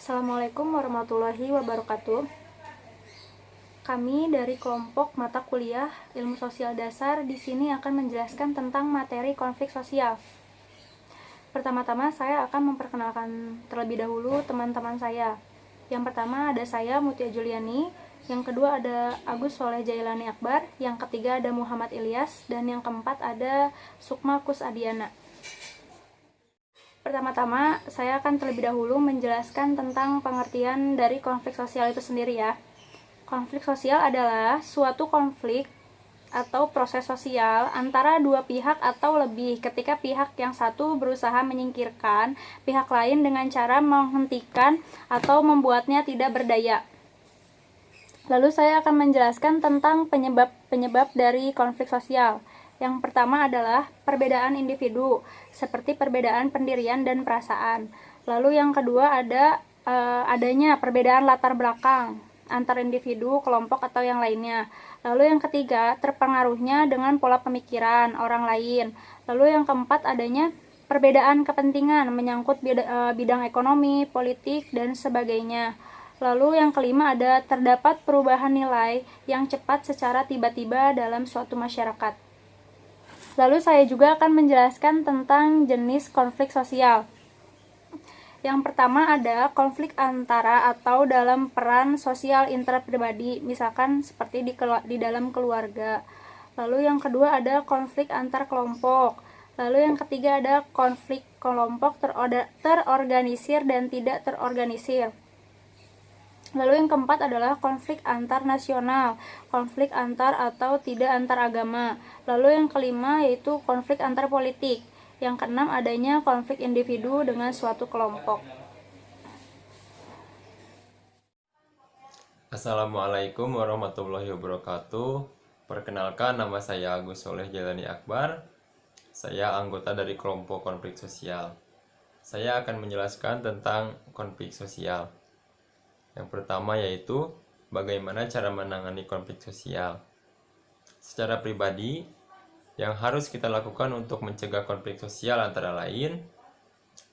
Assalamualaikum warahmatullahi wabarakatuh. Kami dari kelompok mata kuliah Ilmu Sosial Dasar di sini akan menjelaskan tentang materi konflik sosial. Pertama-tama saya akan memperkenalkan terlebih dahulu teman-teman saya. Yang pertama ada saya, Mutia Juliani. Yang kedua ada Agus Soleh Jailani Akbar. Yang ketiga ada Muhammad Ilyas. Dan yang keempat ada Sukma Kusadiana. Pertama-tama, saya akan terlebih dahulu menjelaskan tentang pengertian dari konflik sosial itu sendiri ya. Konflik sosial adalah suatu konflik atau proses sosial antara dua pihak atau lebih ketika pihak yang satu berusaha menyingkirkan pihak lain dengan cara menghentikan atau membuatnya tidak berdaya. Lalu saya akan menjelaskan tentang penyebab dari konflik sosial. Yang pertama adalah perbedaan individu, seperti perbedaan pendirian dan perasaan. Lalu yang kedua adanya perbedaan latar belakang antar individu, kelompok, atau yang lainnya. Lalu yang ketiga, terpengaruhnya dengan pola pemikiran orang lain. Lalu yang keempat, adanya perbedaan kepentingan menyangkut bidang ekonomi, politik, dan sebagainya. Lalu yang kelima, terdapat perubahan nilai yang cepat secara tiba-tiba dalam suatu masyarakat. Lalu saya juga akan menjelaskan tentang jenis konflik sosial. Yang pertama ada konflik antara atau dalam peran sosial intrapribadi, misalkan seperti di dalam keluarga. Lalu yang kedua ada konflik antar kelompok. Lalu yang ketiga ada konflik kelompok terorganisir dan tidak terorganisir. Lalu yang keempat adalah konflik antar nasional, konflik antar atau tidak antar agama. Lalu yang kelima yaitu konflik antar politik. Yang keenam adanya konflik individu dengan suatu kelompok. Assalamualaikum warahmatullahi wabarakatuh. Perkenalkan, nama saya Agus Soleh Jailani Akbar. Saya anggota dari kelompok konflik sosial. Saya akan menjelaskan tentang konflik sosial. Yang pertama yaitu bagaimana cara menangani konflik sosial. Secara pribadi, yang harus kita lakukan untuk mencegah konflik sosial antara lain,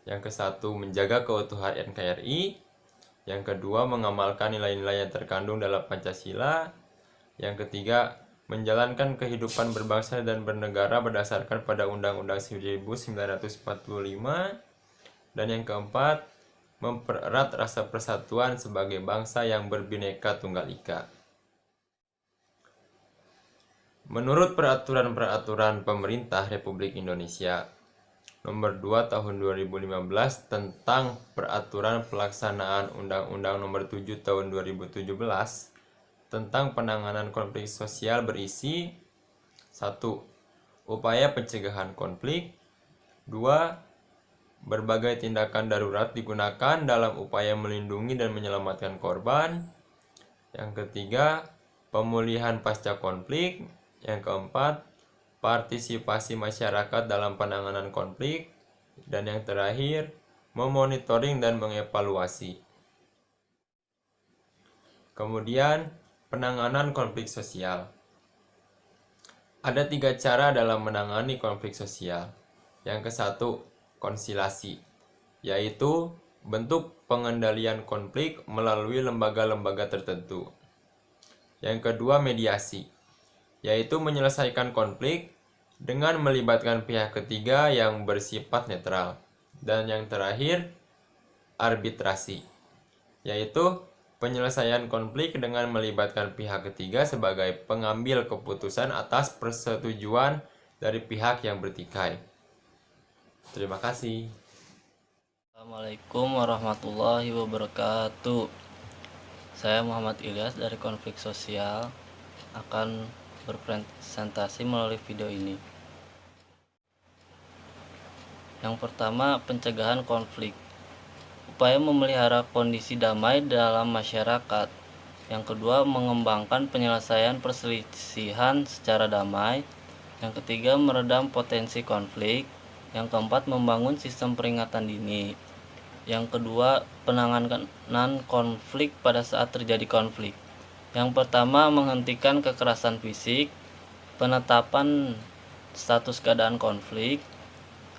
yang kesatu menjaga keutuhan NKRI, yang kedua mengamalkan nilai-nilai yang terkandung dalam Pancasila, yang ketiga menjalankan kehidupan berbangsa dan bernegara berdasarkan pada Undang-Undang 1945, dan yang keempat mempererat rasa persatuan sebagai bangsa yang berbineka tunggal ika. Menurut peraturan-peraturan pemerintah Republik Indonesia Nomor 2 Tahun 2015 tentang peraturan pelaksanaan Undang-Undang Nomor 7 Tahun 2017 tentang penanganan konflik sosial berisi 1. Upaya pencegahan konflik. 2. Berbagai tindakan darurat digunakan dalam upaya melindungi dan menyelamatkan korban. Yang ketiga, pemulihan pasca konflik. Yang keempat, partisipasi masyarakat dalam penanganan konflik. Dan yang terakhir, memonitoring dan mengevaluasi. Kemudian, penanganan konflik sosial. Ada 3 cara dalam menangani konflik sosial. Yang kesatu, konsilasi, yaitu bentuk pengendalian konflik melalui lembaga-lembaga tertentu. Yang kedua, mediasi, yaitu menyelesaikan konflik dengan melibatkan pihak ketiga yang bersifat netral. Dan yang terakhir, arbitrasi, yaitu penyelesaian konflik dengan melibatkan pihak ketiga sebagai pengambil keputusan atas persetujuan dari pihak yang bertikai. Terima kasih. Assalamualaikum warahmatullahi wabarakatuh. Saya Muhammad Ilyas dari konflik sosial akan berpresentasi melalui video ini. Yang pertama, pencegahan konflik. Upaya memelihara kondisi damai dalam masyarakat. Yang kedua, mengembangkan penyelesaian perselisihan secara damai. Yang ketiga, meredam potensi konflik. Yang keempat, membangun sistem peringatan dini. Yang kedua, penanganan konflik pada saat terjadi konflik. Yang pertama, menghentikan kekerasan fisik, penetapan status keadaan konflik.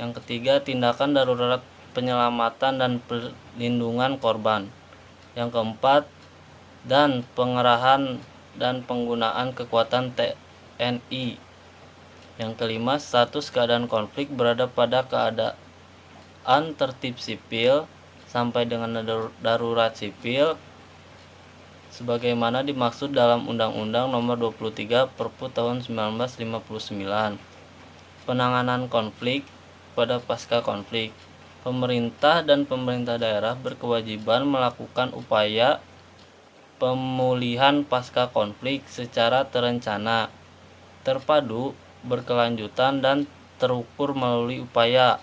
Yang ketiga, tindakan darurat penyelamatan dan perlindungan korban. Yang keempat, dan pengerahan dan penggunaan kekuatan TNI. Yang kelima, status keadaan konflik berada pada keadaan tertib sipil sampai dengan darurat sipil sebagaimana dimaksud dalam Undang-Undang Nomor 23 Perpu tahun 1959. Penanganan konflik pada pasca konflik. Pemerintah dan pemerintah daerah berkewajiban melakukan upaya pemulihan pasca konflik secara terencana, terpadu, berkelanjutan, dan terukur melalui upaya,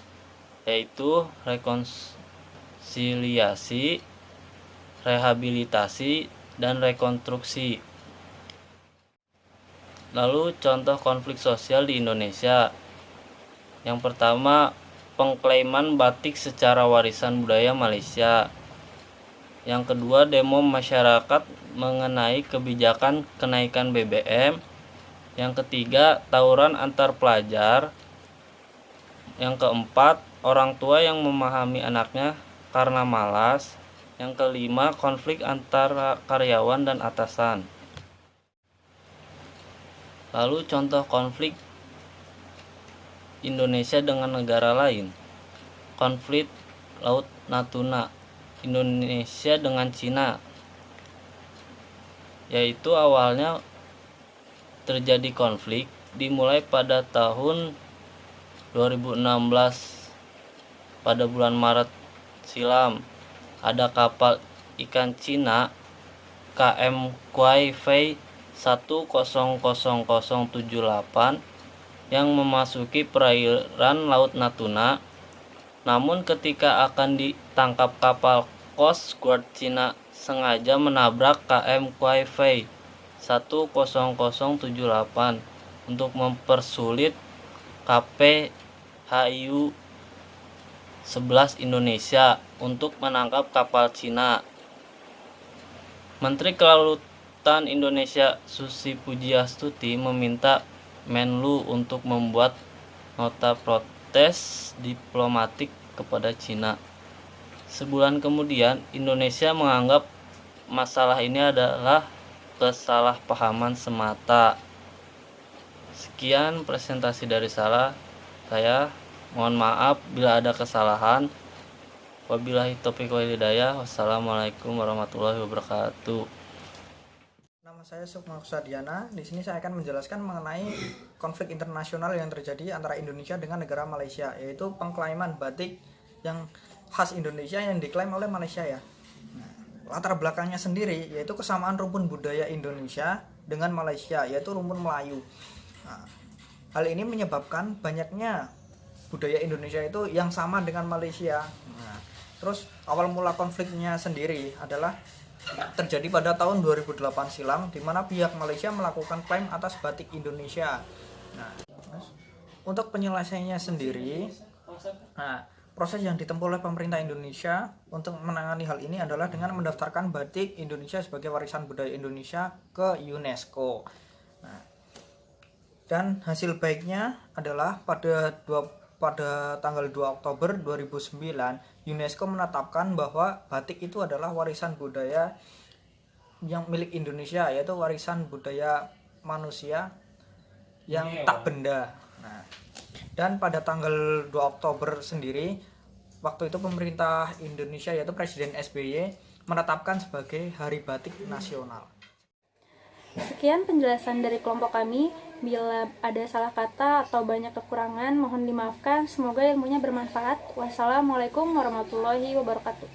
yaitu rekonsiliasi, rehabilitasi, dan rekonstruksi. Lalu contoh konflik sosial di Indonesia. Yang pertama, pengklaiman batik secara warisan budaya Malaysia. Yang kedua, demo masyarakat mengenai kebijakan kenaikan BBM. Yang ketiga, tawuran antar pelajar. Yang keempat, orang tua yang memahami anaknya karena malas. Yang kelima, konflik antara karyawan dan atasan. Lalu contoh konflik Indonesia dengan negara lain. Konflik Laut Natuna Indonesia dengan Cina, yaitu awalnya terjadi konflik dimulai pada tahun 2016. Pada bulan Maret silam, ada kapal ikan Cina KM Kuai Fei 100078 yang memasuki perairan Laut Natuna. Namun ketika akan ditangkap, kapal Coast Guard Cina sengaja menabrak KM Kuai Fei 10078 untuk mempersulit KP HIU 11 Indonesia untuk menangkap kapal Cina. Menteri Kelautan Indonesia Susi Pujiastuti meminta Menlu untuk membuat nota protes diplomatik kepada Cina. Sebulan kemudian, Indonesia menganggap masalah ini adalah kesalahpahaman semata. Sekian presentasi dari saya. Mohon maaf bila ada kesalahan. Wabillahi taufiq wal hidayah. Wassalamualaikum warahmatullahi wabarakatuh. Nama saya Sukma Kusadiana. Di sini saya akan menjelaskan mengenai konflik internasional yang terjadi antara Indonesia dengan negara Malaysia, yaitu pengklaiman batik yang khas Indonesia yang diklaim oleh Malaysia ya. Latar belakangnya sendiri yaitu kesamaan rumpun budaya Indonesia dengan Malaysia, yaitu rumpun Melayu. Hal ini menyebabkan banyaknya budaya Indonesia itu yang sama dengan Malaysia. Terus awal mula konfliknya sendiri adalah terjadi pada tahun 2008 silam, di mana pihak Malaysia melakukan klaim atas batik Indonesia. Untuk penyelesaiannya sendiri, proses yang ditempuh oleh pemerintah Indonesia untuk menangani hal ini adalah dengan mendaftarkan batik Indonesia sebagai warisan budaya Indonesia ke UNESCO. Dan hasil baiknya adalah pada tanggal 2 Oktober 2009, UNESCO menetapkan bahwa batik itu adalah warisan budaya yang milik Indonesia, yaitu warisan budaya manusia yang tak benda. Dan pada tanggal 2 Oktober sendiri, waktu itu pemerintah Indonesia yaitu Presiden SBY menetapkan sebagai Hari Batik Nasional. Sekian penjelasan dari kelompok kami. Bila ada salah kata atau banyak kekurangan, mohon dimaafkan. Semoga ilmunya bermanfaat. Wassalamualaikum warahmatullahi wabarakatuh.